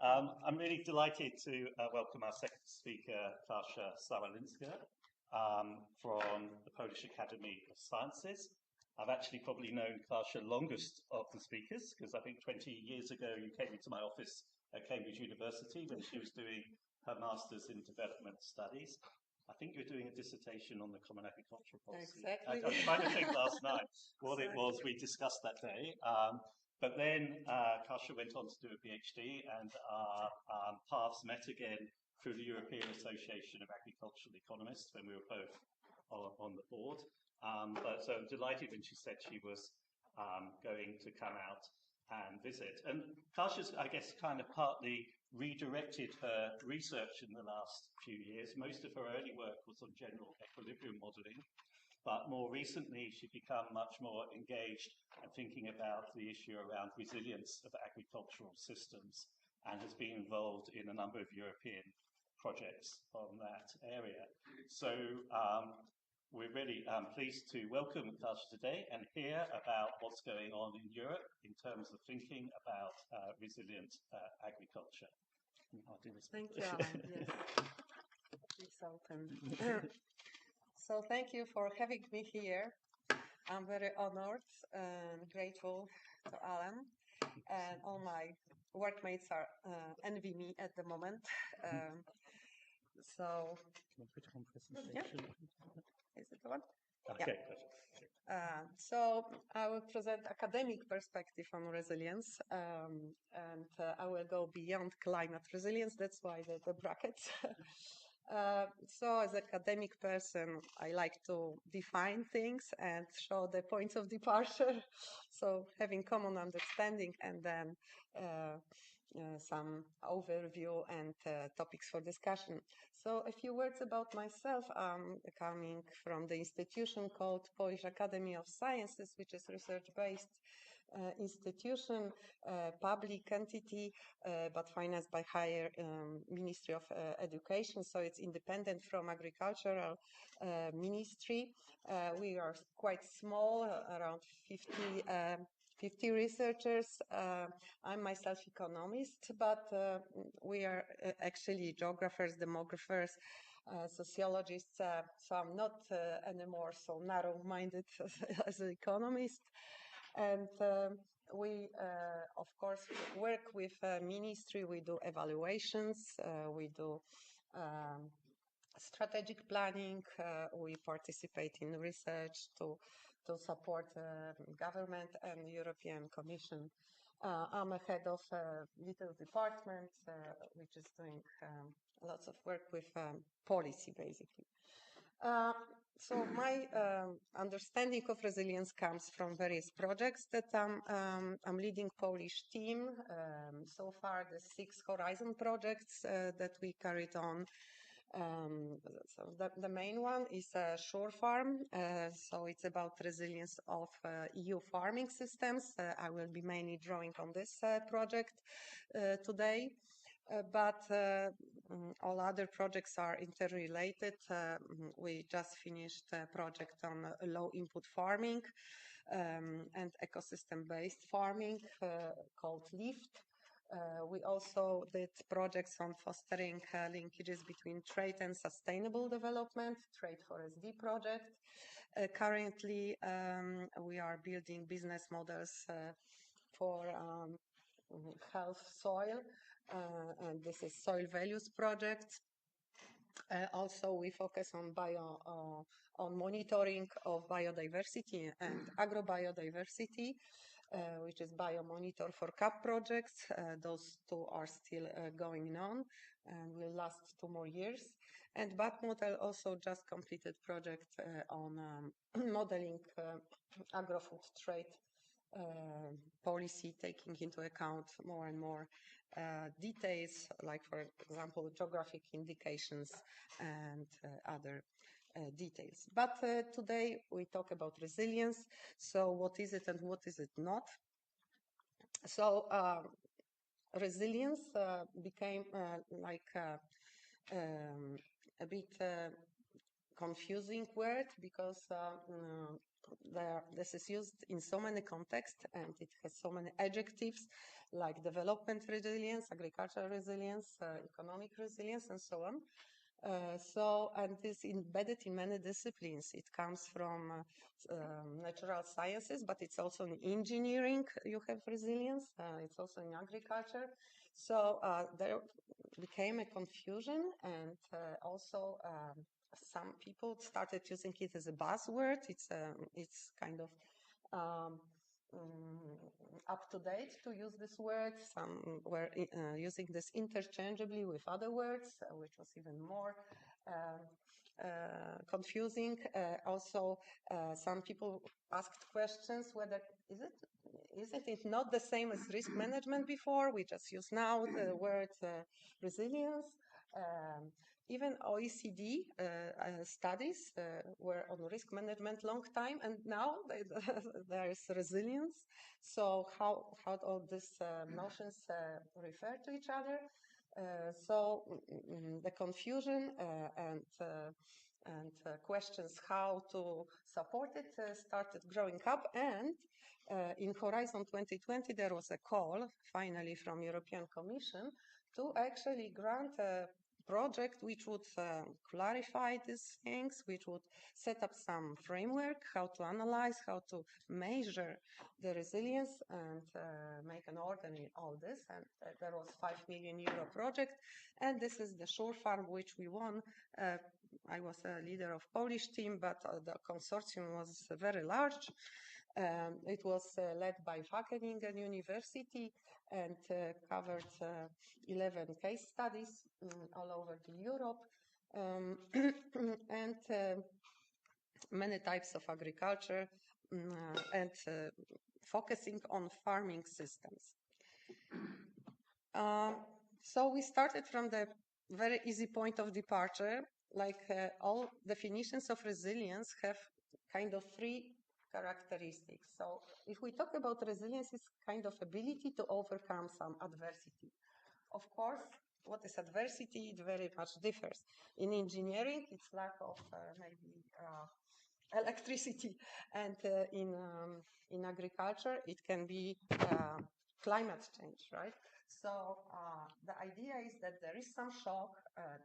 I'm really delighted to welcome our second speaker, Katarzyna Zawalinska, from the Polish Academy of Sciences. I've actually probably known Katarzyna longest of the speakers, because I think 20 years ago you came into my office at Cambridge University when she was doing her Master's in Development Studies. I think you're doing a dissertation on the Common Agricultural Policy. Exactly. I was trying to think last night what it was we discussed that day. But then Kasia went on to do a PhD, and our paths met again through the European Association of Agricultural Economists when we were both on the board. So I'm delighted when she said she was going to come out and visit. And Kasia's, I guess, kind of partly redirected her research in the last few years. Most of her early work was on general equilibrium modelling. But more recently, she's become much more engaged and thinking about the issue around resilience of agricultural systems and has been involved in a number of European projects on that area. So we're really pleased to welcome Kasia today and hear about what's going on in Europe in terms of thinking about resilient agriculture. I'll do this. Thank you, Alan. Yes. Please open. So thank you for having me here. I'm very honored and grateful to Alan, and all my workmates are envy me at the moment. So, yeah. Is it the one? Okay. Yeah. So I will present academic perspective on resilience, and I will go beyond climate resilience. That's why the brackets. So as an academic person, I like to define things and show the points of departure. So having common understanding and then some overview and topics for discussion. So a few words about myself. I'm coming from the institution called Polish Academy of Sciences, which is research-based institution, public entity, but financed by higher Ministry of Education. So it's independent from agricultural ministry. We are quite small, around 50 researchers. I'm myself economist, but we are actually geographers, demographers, sociologists. So I'm not anymore so narrow-minded as an economist. And we, of course, work with ministry. We do evaluations. We do strategic planning. We participate in research to support government and European Commission. I'm a head of a little department which is doing lots of work with policy, basically. So my understanding of resilience comes from various projects that I'm leading Polish team. So far, the 6 Horizon projects that we carried on. So the main one is Shore Farm. So it's about resilience of EU farming systems. I will be mainly drawing on this project today. But all other projects are interrelated. We just finished a project on low input farming and ecosystem-based farming called LIFT. We also did projects on fostering linkages between trade and sustainable development, Trade for SD project. Currently, we are building business models for health soil, and this is soil values project. Also, we focus on monitoring of biodiversity and agrobiodiversity, which is biomonitor for CAP projects. Those 2 are still going on and will last 2 more years. And BAT model also just completed project on modeling agro-food trade policy, taking into account more and more details, like, for example, geographic indications and other details. But today we talk about resilience. So what is it and what is it not? So resilience became like a bit confusing word, because this is used in so many contexts, and it has so many adjectives like development resilience, agricultural resilience, economic resilience, and so on. And this embedded in many disciplines. It comes from natural sciences, but it's also in engineering. You have resilience. It's also in agriculture. So there became a confusion, and also some people started using it as a buzzword. It's kind of up to date to use this word. Some were using this interchangeably with other words, which was even more confusing. Also, some people asked questions whether isn't it not the same as risk management before? We just use now the word resilience. Even OECD studies were on risk management long time, and now there is resilience. So how all these notions refer to each other? The confusion and questions how to support it started growing up, and in Horizon 2020 there was a call finally from European Commission to actually grant a project which would clarify these things, which would set up some framework, how to analyze, how to measure the resilience, and make an order in all this. And there was €5 million project, and this is the shore farm which we won. I was a leader of Polish team, but the consortium was very large. It was led by Wageningen University and covered 11 case studies all over Europe and many types of agriculture and focusing on farming systems. So we started from the very easy point of departure. Like all definitions of resilience have kind of three characteristics. So if we talk about resilience, it's kind of ability to overcome some adversity. Of course, what is adversity? It very much differs. In engineering, it's lack of maybe electricity, and in agriculture, it can be climate change, right? So the idea is that there is some shock.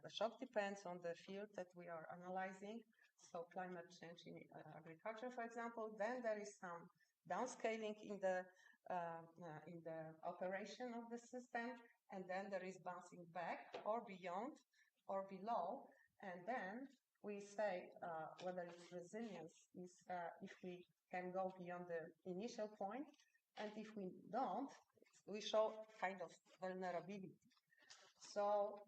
The shock depends on the field that we are analyzing. So climate change in agriculture, for example. Then there is some downscaling in the operation of the system, and then there is bouncing back or beyond or below, and then we say whether it's resilience is if we can go beyond the initial point, and if we don't, we show kind of vulnerability. So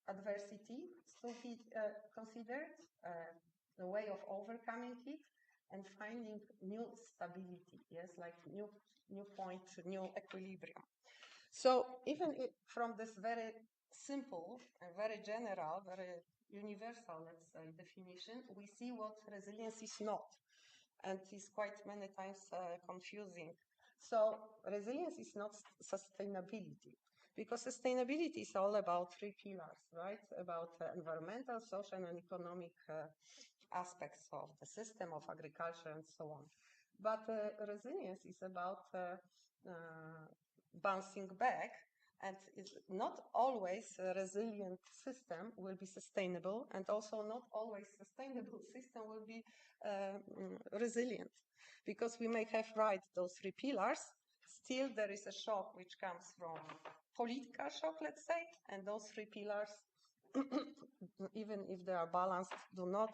adversity should be considered the way of overcoming it and finding new stability, yes, like new point, new equilibrium. So even from this very simple and very general, very universal, let's say, definition, we see what resilience is not, and is quite many times confusing. So resilience is not sustainability, because sustainability is all about three pillars, right? About environmental, social, and economic aspects of the system of agriculture and so on. But resilience is about bouncing back, and is not always a resilient system will be sustainable, and also not always sustainable system will be resilient, because we may have those three pillars. Still, there is a shock which comes from political shock, let's say, and those three pillars, even if they are balanced, do not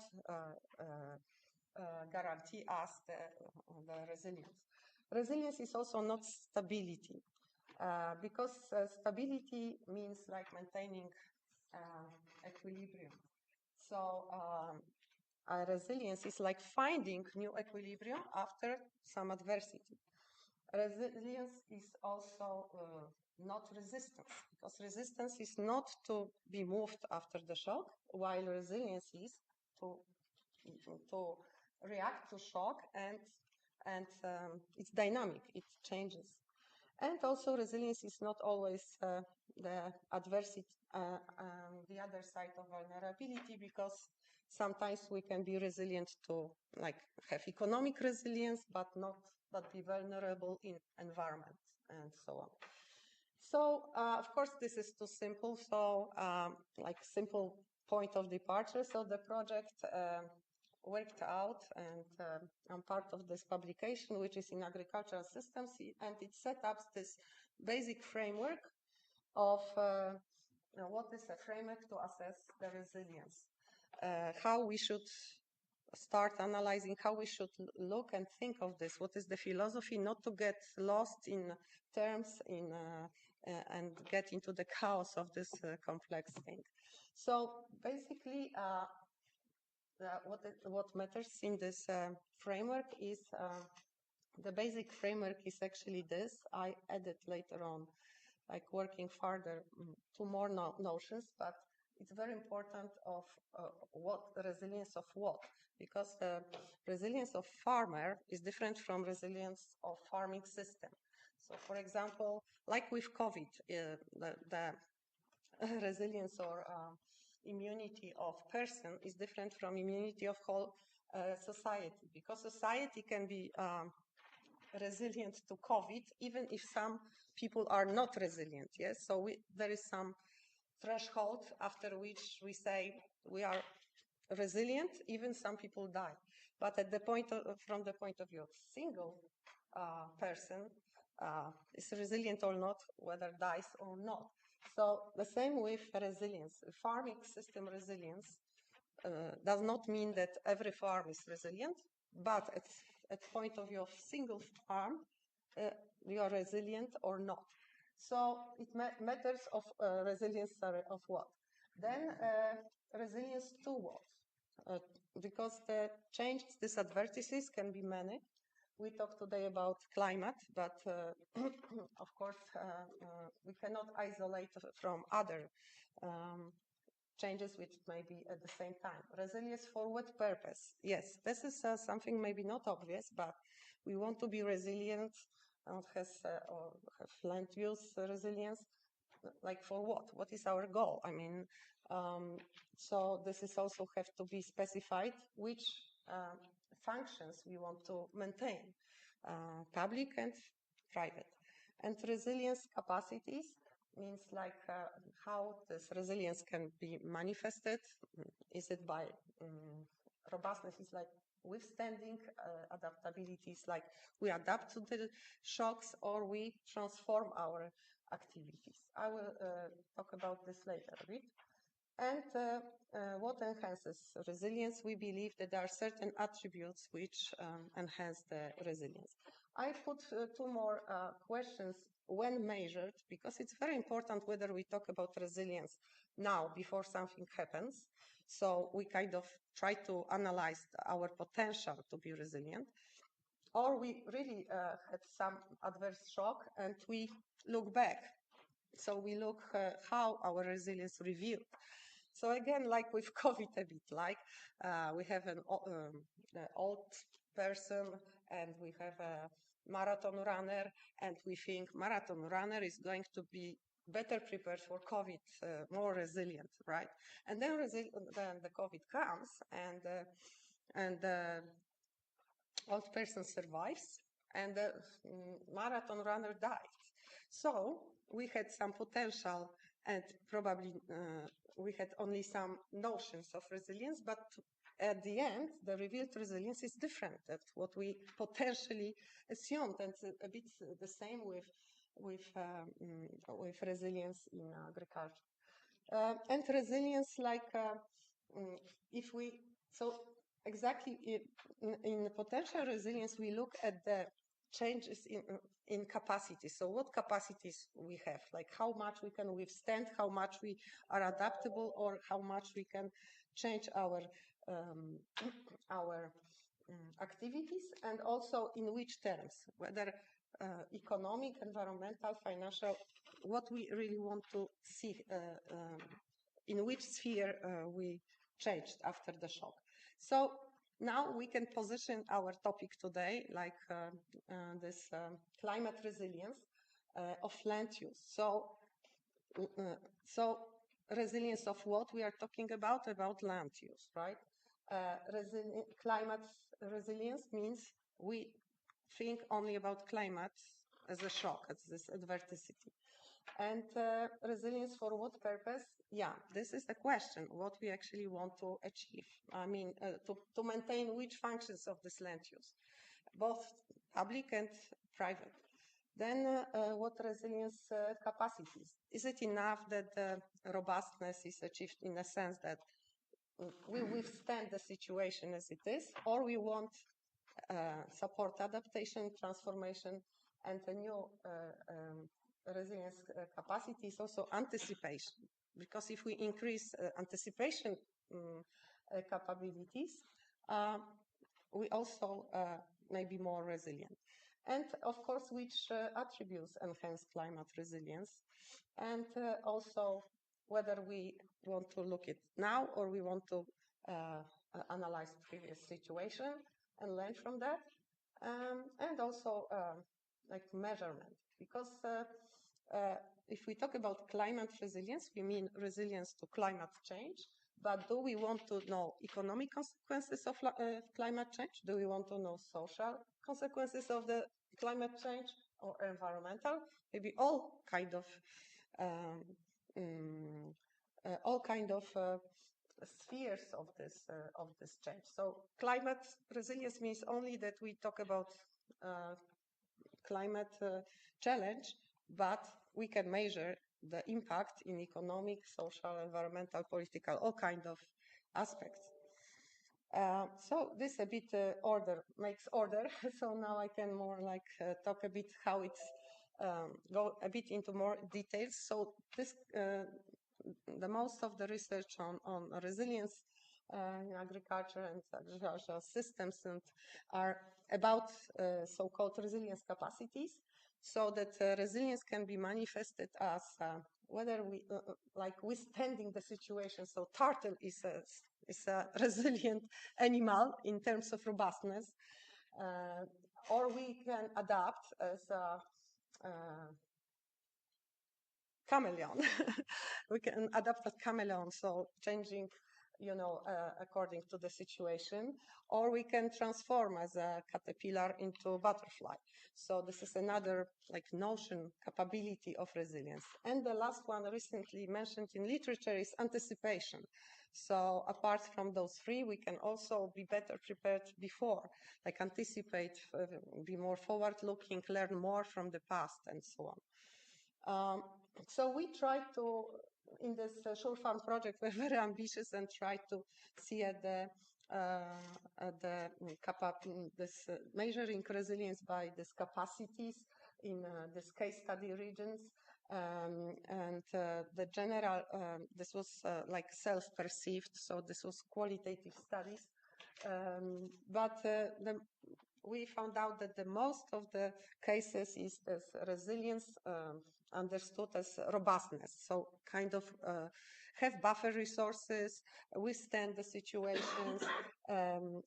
guarantee us the resilience. Resilience is also not stability, because stability means like maintaining equilibrium. So resilience is like finding new equilibrium after some adversity. Resilience is also not resistance, because resistance is not to be moved after the shock, while resilience is to react to shock, and it's dynamic, it changes. And also resilience is not always the adversity, the other side of vulnerability, because Sometimes we can be resilient to like have economic resilience, but be vulnerable in environment and so on. So of course this is too simple. So like simple point of departure. So the project worked out, and I'm part of this publication, which is in agricultural systems, and it set up this basic framework of what is a framework to assess the resilience, how we should start analyzing, how we should look and think of this. What is the philosophy? Not to get lost in terms and get into the chaos of this complex thing. So basically, what matters in this framework is the basic framework is actually this. I added later on, like working further to more notions, but it's very important of what resilience of what, because resilience of farmer is different from resilience of farming system. So, for example, like with COVID, the resilience or immunity of person is different from immunity of whole society, because society can be resilient to COVID, even if some people are not resilient. Yes, so there is some threshold after which we say we are resilient, even some people die. But at the from the point of view of single person, is resilient or not, whether dies or not. So the same with resilience. Farming system resilience does not mean that every farm is resilient, but at point of view of single farm, you are resilient or not. So it matters of resilience of what? Then resilience to what? Because the changes, disadvantages can be many. We talked today about climate, but of course we cannot isolate from other changes which may be at the same time. Resilience for what purpose? Yes, this is something maybe not obvious, but we want to be resilient and or have land use resilience. Like for what? What is our goal? I mean, so this is also have to be specified which functions we want to maintain, public and private. And resilience capacities means like how this resilience can be manifested. Is it by robustness? Is like withstanding, adaptability is like we adapt to the shocks or we transform our activities. I will talk about this later a bit. And what enhances resilience? We believe that there are certain attributes which enhance the resilience. I put two more questions when measured, because it's very important whether we talk about resilience now before something happens. So we kind of try to analyze our potential to be resilient, or we really had some adverse shock and we look back. So we look how our resilience revealed. So again, like with COVID a bit, like we have an old person and we have a marathon runner, and we think marathon runner is going to be better prepared for COVID, more resilient, right? And then the COVID comes, and the old person survives, and the marathon runner dies. So we had some potential, and probably we had only some notions of resilience, but at the end, the revealed resilience is different than what we potentially assumed, and a bit the same with resilience in agriculture. And resilience, like if we exactly in potential resilience, we look at the changes in capacity. So what capacities we have, like how much we can withstand, how much we are adaptable, or how much we can change our activities, and also in which terms, whether economic, environmental, financial, what we really want to see, in which sphere we changed after the shock. So now we can position our topic today like this climate resilience of land use. So resilience of what we are talking about land use, right? Climate resilience means we think only about climate as a shock, as this adversity. And resilience for what purpose? Yeah, this is the question, what we actually want to achieve. I mean, to maintain which functions of this land use, both public and private. Then what resilience capacities? Is it enough that the robustness is achieved in a sense that we withstand the situation as it is, or we want support adaptation, transformation, and a new resilience capacity is also anticipation. Because if we increase anticipation capabilities, we also may be more resilient. And of course, which attributes enhance climate resilience, and also whether we want to look at now or we want to analyze previous situation and learn from that, and also like measurement, because if we talk about climate resilience, we mean resilience to climate change. But do we want to know economic consequences of climate change? Do we want to know social consequences of the climate change or environmental? Maybe all kind of spheres of this change. So climate resilience means only that we talk about climate challenge, but we can measure the impact in economic, social, environmental, political, all kind of aspects. So this a bit makes order. So now I can more like talk a bit how it's go a bit into more details. So this the most of the research on resilience in agriculture and agricultural systems and are about so-called resilience capacities, so that resilience can be manifested as whether we like withstanding the situation. So turtle is a resilient animal in terms of robustness, or we can adapt as a chameleon. We can adapt as chameleon, so changing, according to the situation, or we can transform as a caterpillar into a butterfly. So this is another like notion, capability of resilience. And the last one recently mentioned in literature is anticipation. So apart from those three, we can also be better prepared before, like anticipate, be more forward-looking, learn more from the past, and so on. So we tried to, in this Sure Farm project, we're very ambitious and tried to see at this measuring resilience by these capacities in this case study regions. And the general, this was like self-perceived, so this was qualitative studies. But we found out that the most of the cases is this resilience understood as robustness. So kind of have buffer resources, withstand the situations, and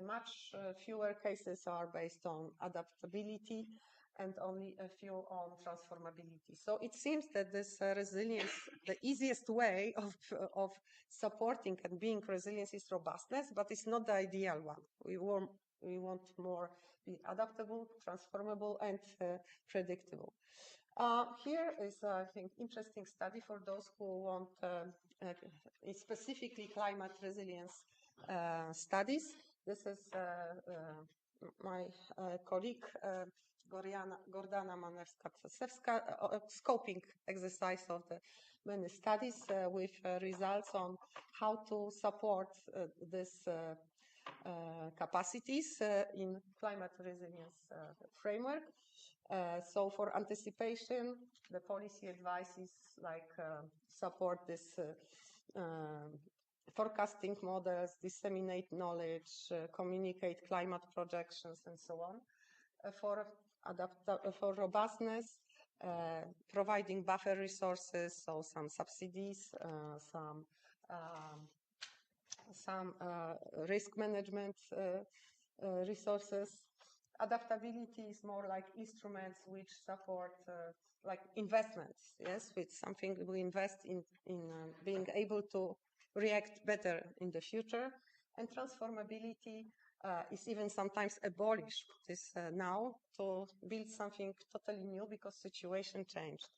much fewer cases are based on adaptability and only a few on transformability. So it seems that this resilience, the easiest way of supporting and being resilient is robustness, but it's not the ideal one. We want more be adaptable, transformable, and predictable. Here is, I think, interesting study for those who want specifically climate resilience studies. This is my colleague Gordana Manewska-Czesewska scoping exercise of the many studies with results on how to support these capacities in climate resilience framework. So for anticipation, the policy advice is like support this forecasting models, disseminate knowledge, communicate climate projections, and so on. For robustness, providing buffer resources, so some subsidies, some risk management resources. Adaptability is more like instruments which support like investments, yes, with something we invest in being able to react better in the future. And transformability is even sometimes abolish this now to build something totally new because situation changed.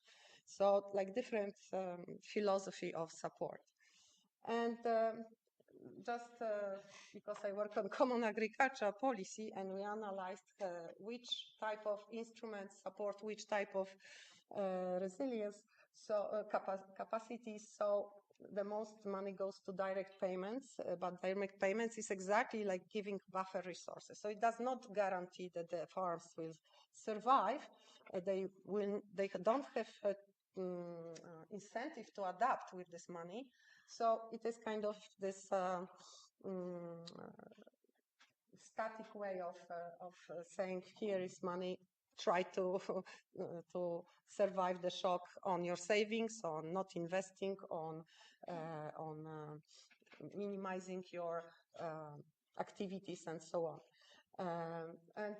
So like different philosophy of support. And just because I work on common agricultural policy and we analyzed which type of instruments support which type of resilience, so capacities. So the most money goes to direct payments, but direct payments is exactly like giving buffer resources. So it does not guarantee that the farms will survive. They don't have incentive to adapt with this money. So it is kind of this static way of saying, here is money, try to to survive the shock on your savings, on not investing, on minimizing your activities and so on. And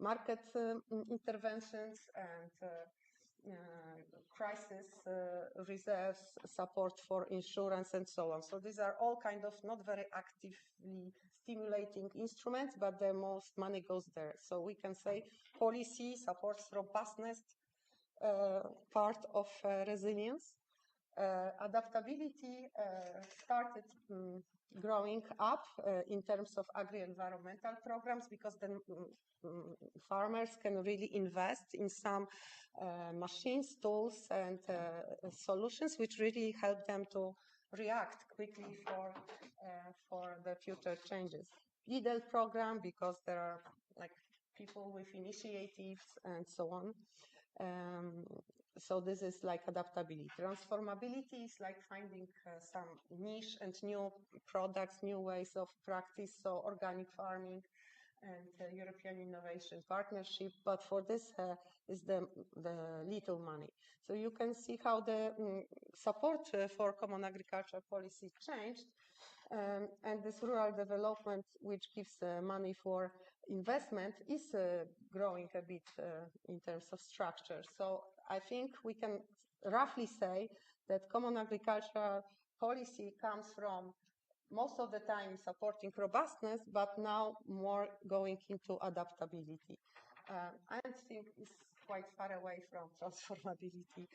market interventions and crisis reserves, support for insurance and so on. So these are all kind of not very actively stimulating instruments, but the most money goes there. So we can say policy supports robustness part of resilience. Adaptability started growing up in terms of agri-environmental programs because then farmers can really invest in some machines, tools, and solutions which really help them to react quickly for the future changes. Lidl program because there are like people with initiatives and so on. So this is like adaptability. Transformability is like finding some niche and new products, new ways of practice, so organic farming and European Innovation Partnership. But for this is the little money. So you can see how the support for common agricultural policy changed. And this rural development, which gives money for investment, is growing a bit in terms of structure. So I think we can roughly say that common agricultural policy comes from most of the time supporting robustness, but now more going into adaptability. I think it's quite far away from transformability,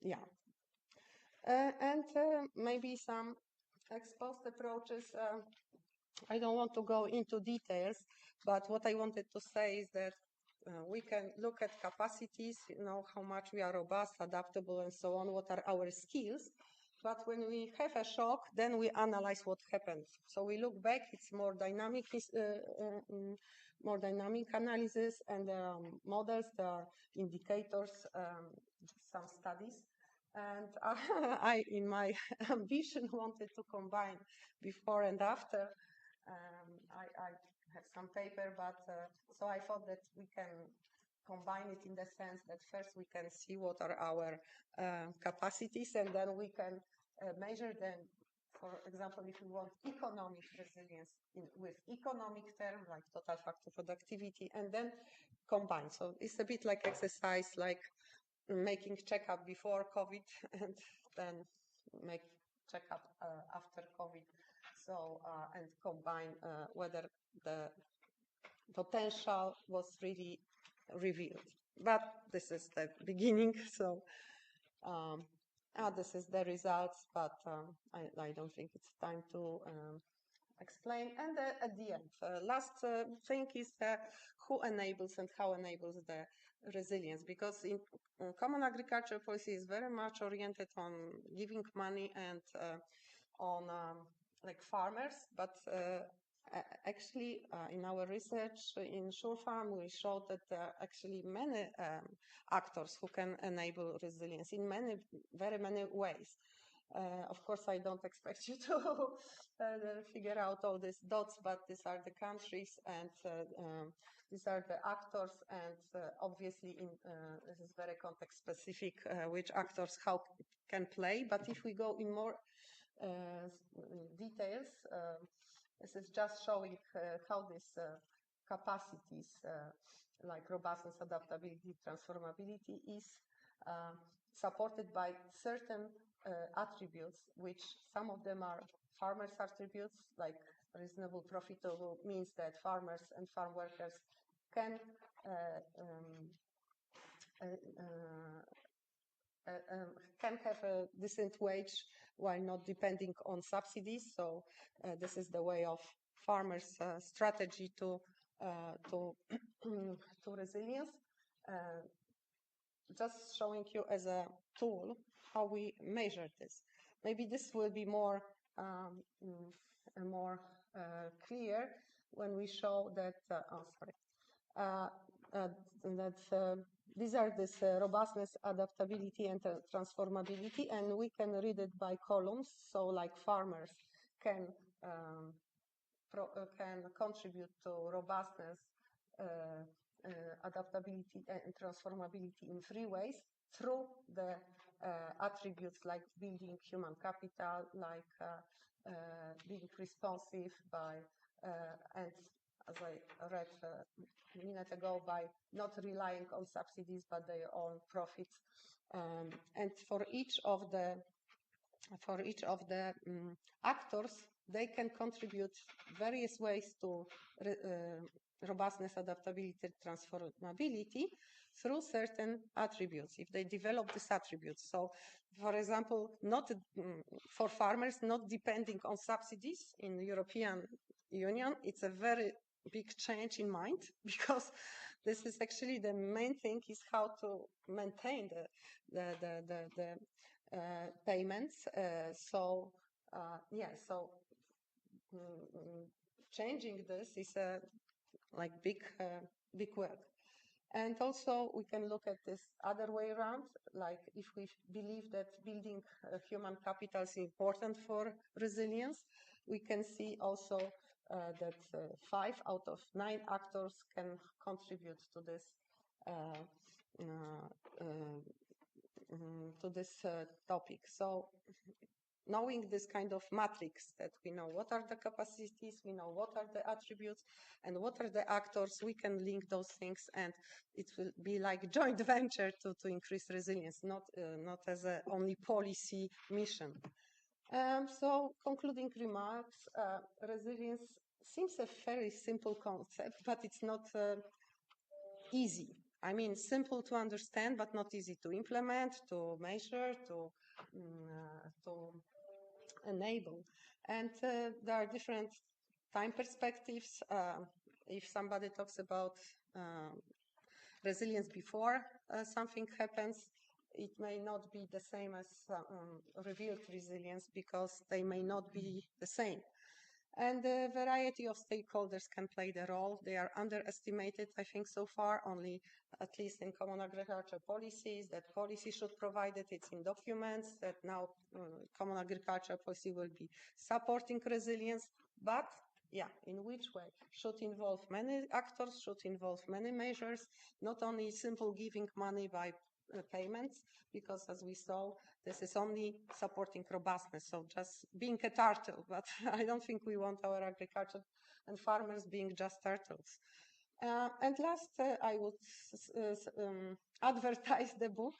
yeah. And maybe some exposed approaches. I don't want to go into details, but what I wanted to say is that we can look at capacities, how much we are robust, adaptable, and so on, what are our skills. But when we have a shock, then we analyze what happened. So we look back, it's more dynamic analysis, and there are models, there are indicators, some studies. And I, in my ambition, wanted to combine before and after. I have some paper, but so I thought that we can combine it in the sense that first we can see what are our capacities, and then we can measure them. For example, if we want economic resilience with economic term, like total factor productivity, and then combine. So it's a bit like exercise, like making checkup before COVID and then make checkup after COVID. So, and combine whether the potential was really revealed. But this is the beginning, so this is the results, but I don't think it's time to explain. And at the end, last thing is who enables and how enables the resilience, because in common agricultural policy is very much oriented on giving money and on like farmers, but actually in our research in Shore Farm we showed that there are actually many actors who can enable resilience in very many ways. Of course, I don't expect you to figure out all these dots, but these are the countries and these are the actors, and obviously this is very context specific, which actors how can play. But if we go in more details, this is just showing how these capacities like robustness, adaptability, transformability is supported by certain attributes, which some of them are farmers' attributes, like reasonable profitable means that farmers and farm workers can have a decent wage while not depending on subsidies. So this is the way of farmers' strategy to to resilience. Just showing you as a tool how we measure this. Maybe this will be more clear when we show that. These are this robustness, adaptability, and transformability, and we can read it by columns. So, like farmers can contribute to robustness, adaptability, and transformability in 3 ways: through the attributes like building human capital, like being responsive by and as I read a minute ago, by not relying on subsidies but their own profits. And for each of the actors, they can contribute various ways to robustness, adaptability, transformability through certain attributes, if they develop these attributes. So, for example, not for farmers, not depending on subsidies in the European Union, it's a very big change in mind, because this is actually the main thing, is how to maintain the payments. So changing this is a big work. And also we can look at this other way around, like if we believe that building human capital is important for resilience, we can see also that 5 out of 9 actors can contribute to this topic. So knowing this kind of matrix, that we know what are the capacities, we know what are the attributes, and what are the actors, we can link those things, and it will be like joint venture to increase resilience, not as a only policy mission. So concluding remarks, resilience seems a very simple concept, but it's not easy. I mean, simple to understand, but not easy to implement, to measure, to enable. And there are different time perspectives. If somebody talks about resilience before something happens, it may not be the same as revealed resilience, because they may not be the same. And a variety of stakeholders can play the role. They are underestimated, I think, so far, only at least in common agriculture policies, that policy should provide it. It's in documents that now common agriculture policy will be supporting resilience. But yeah, in which way? Should involve many actors, should involve many measures, not only simple giving money by payments, because as we saw, this is only supporting robustness, so just being a turtle, but I don't think we want our agriculture and farmers being just turtles. And last, I would advertise the book.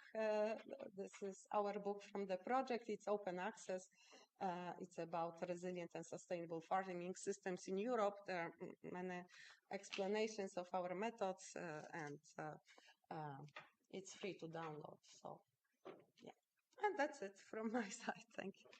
This is our book from the project. It's open access. It's about resilient and sustainable farming systems in Europe. There are many explanations of our methods, and it's free to download. So, yeah. And that's it from my side. Thank you.